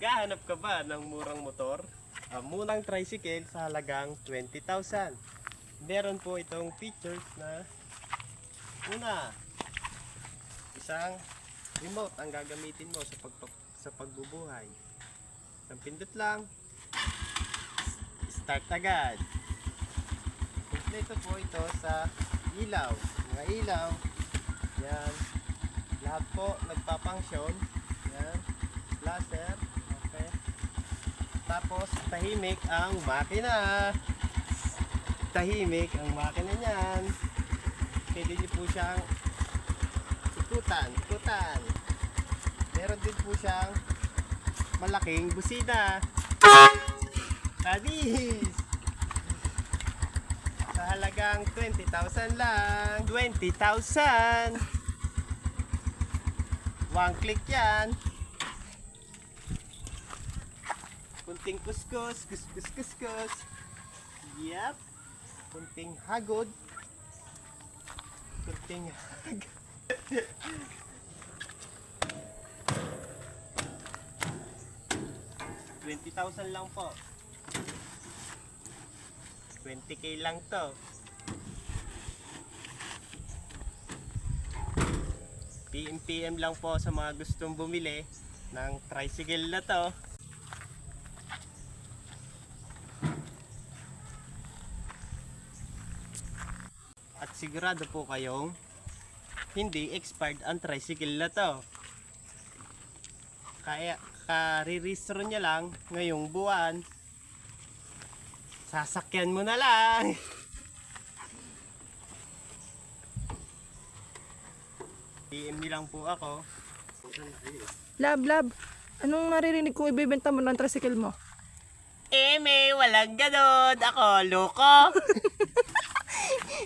Naghahanap ka ba ng murang motor? Murang tricycle sa halagang 20,000. Meron po itong features na una, isang remote ang gagamitin mo sa pagbubuhay. Isang pindot lang, start agad. Kompleto po ito sa ilaw. Mga ilaw, yan. Lahat po nagpapangsyon. Yan. Laser. Okay. Tapos tahimik ang makina. Tahimik ang makina niyan. Pwede niyo po siyang ikutan. Meron din po siyang malaking busina. Kadis! Sa halagang 20,000 lang. 20,000! One click yan. Kunting kuskus. Yep. Kunting hagod. 20,000 lang po. 20k lang to. PM lang po sa mga gustong bumili ng tricycle na to. At sigurado po kayong hindi expired ang tricycle na to. Kaya ka-re-restore nyo lang ngayong buwan. Sasakyan mo na lang. PM lang po ako. Lab, anong naririnig kong ibibenta mo ng tricycle mo? May walang ganun. Ako, loko.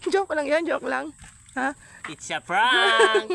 Joke lang yan, joke lang. Ha? It's a prank.